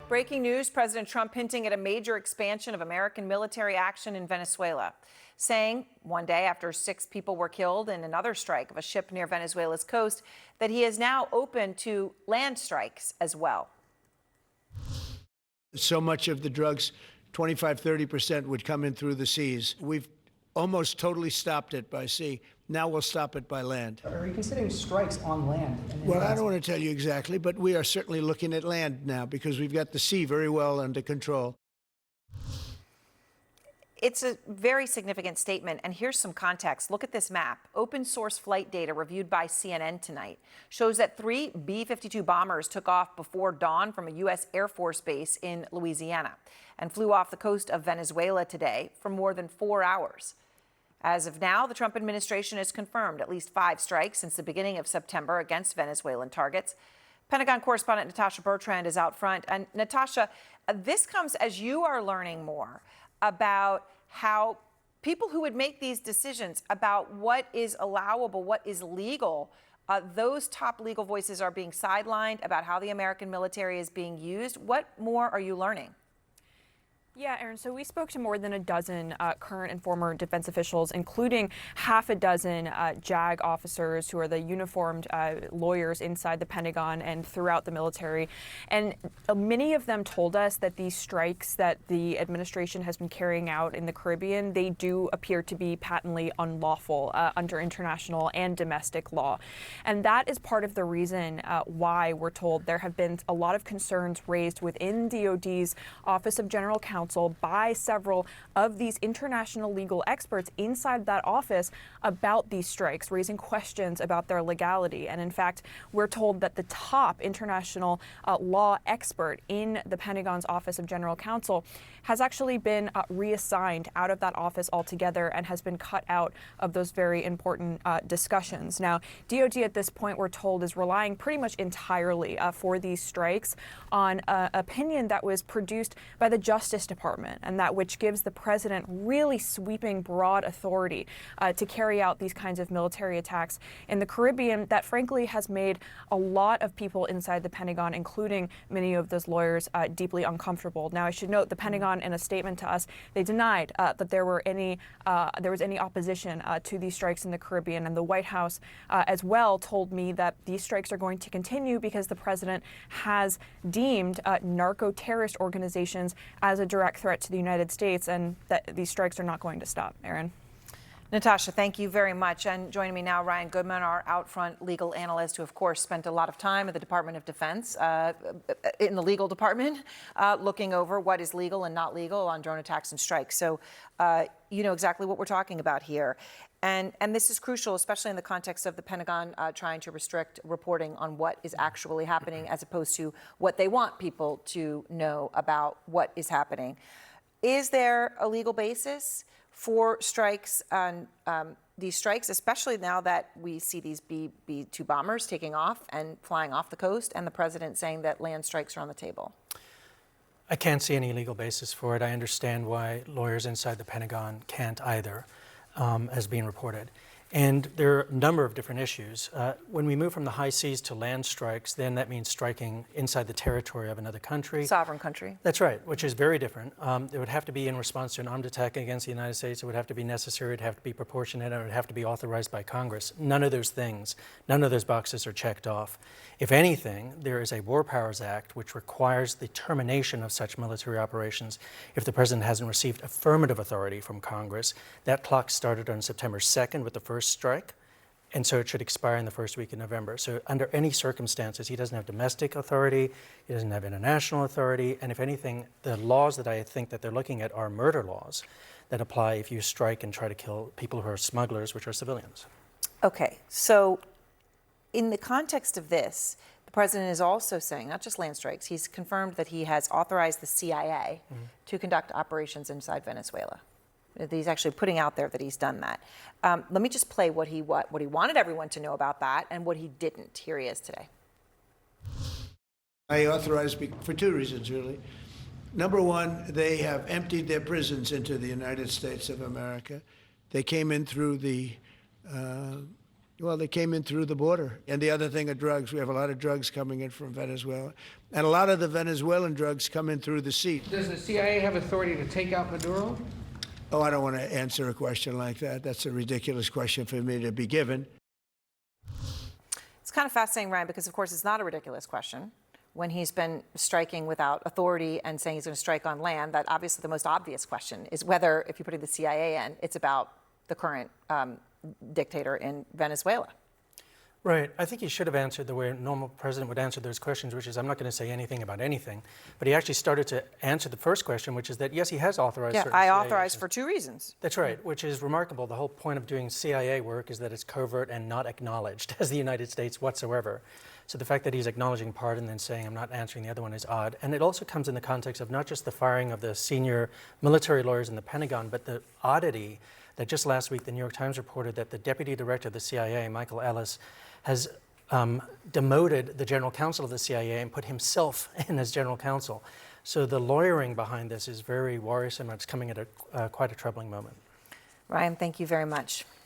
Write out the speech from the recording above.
Breaking news, President Trump hinting at a major expansion of American military action in Venezuela, saying one day after 6 people were killed in another strike of a ship near Venezuela's coast that he is now open to land strikes as well. So much of the drugs, 25–30%, would come in through the seas. We've almost totally stopped it by sea. Now we'll stop it by land. Are you considering strikes on land? Well, I don't want to tell you exactly, but we are certainly looking at land now because we've got the sea very well under control. It's a very significant statement, and here's some context. Look at this map. Open source flight data reviewed by CNN tonight shows that 3 B-52 bombers took off before dawn from a U.S. Air Force base in Louisiana and flew off the coast of Venezuela today for more than 4 hours. As of now, the Trump administration has confirmed at least 5 strikes since the beginning of September against Venezuelan targets. Pentagon correspondent Natasha Bertrand is out front. And Natasha, this comes as you are learning more about how people who would make these decisions about what is allowable, what is legal, those top legal voices are being sidelined about how the American military is being used. What more are you learning? Yeah, Aaron, so we spoke to more than a dozen current and former defense officials, including half a dozen JAG officers who are the uniformed lawyers inside the Pentagon and throughout the military. And many of them told us that these strikes that the administration has been carrying out in the Caribbean, they do appear to be patently unlawful under international and domestic law. And that is part of the reason why we're told there have been a lot of concerns raised within DOD's Office of General Counsel by several of these international legal experts inside that office about these strikes, raising questions about their legality. And in fact, we're told that the top international law expert in the Pentagon's Office of General Counsel has actually been reassigned out of that office altogether and has been cut out of those very important discussions. Now, DOD at this point, we're told, is relying pretty much entirely for these strikes on opinion that was produced by the Justice Department, and that which gives the president really sweeping, broad authority to carry out these kinds of military attacks in the Caribbean that frankly has made a lot of people inside the Pentagon, including many of those lawyers, deeply uncomfortable. Now, I should note the Pentagon, in a statement to us, they denied that there was any opposition to these strikes in the Caribbean, and the White House as well told me that these strikes are going to continue because the president has deemed narco-terrorist organizations as a direct threat to the United States, and that these strikes are not going to stop. Aaron. Natasha, thank you very much. And joining me now, Ryan Goodman, our out-front legal analyst, who, of course, spent a lot of time at the Department of Defense, in the legal department, looking over what is legal and not legal on drone attacks and strikes. So you know exactly what we're talking about here. And this is crucial, especially in the context of the Pentagon trying to restrict reporting on what is actually happening as opposed to what they want people to know about what is happening. Is there a legal basis for strikes on these strikes, especially now that we see these B-2 bombers taking off and flying off the coast, and the president saying that land strikes are on the table? I can't see any legal basis for it. I understand why lawyers inside the Pentagon can't either, as being reported. And there are a number of different issues. When we move from the high seas to land strikes, then that means striking inside the territory of another country. Sovereign country. That's right, which is very different. It would have to be in response to an armed attack against the United States. It would have to be necessary. It would have to be proportionate. It would have to be authorized by Congress. None of those things, none of those boxes are checked off. If anything, there is a War Powers Act which requires the termination of such military operations if the president hasn't received affirmative authority from Congress. That clock started on September 2nd with the first strike, and so it should expire in the first week of November. So under any circumstances, he doesn't have domestic authority, he doesn't have international authority, and if anything, the laws that I think that they're looking at are murder laws that apply if you strike and try to kill people who are smugglers, which are civilians. Okay, so in the context of this, the president is also saying, not just land strikes, he's confirmed that he has authorized the CIA to conduct operations inside Venezuela. He's actually putting out there that he's done that. Let me just play what he wanted everyone to know about that and what he didn't. Here he is today. I authorized for 2 reasons, really. Number one, they have emptied their prisons into the United States of America. They came in through the Well, they came in through the border. And the other thing are drugs. We have a lot of drugs coming in from Venezuela. And a lot of the Venezuelan drugs come in through the sea. Does the CIA have authority to take out Maduro? Oh, I don't want to answer a question like that. That's a ridiculous question for me to be given. It's kind of fascinating, Ryan, because, of course, it's not a ridiculous question. When he's been striking without authority and saying he's going to strike on land, that obviously the most obvious question is whether, if you're putting the CIA in, it's about the current dictator in Venezuela. Right. I think he should have answered the way a normal president would answer those questions, which is, I'm not going to say anything about anything. But he actually started to answer the first question, which is that, yes, he has authorized certain I CIA authorized actions. for 2 reasons. That's right, which is remarkable. The whole point of doing CIA work is that it's covert and not acknowledged as the United States whatsoever. So the fact that he's acknowledging part and then saying, I'm not answering the other one is odd. And it also comes in the context of not just the firing of the senior military lawyers in the Pentagon, but the oddity that just last week the New York Times reported that the deputy director of the CIA, Michael Ellis, has demoted the general counsel of the CIA and put himself in as general counsel. So the lawyering behind this is very worrisome, and it's coming at quite a troubling moment. Ryan, thank you very much.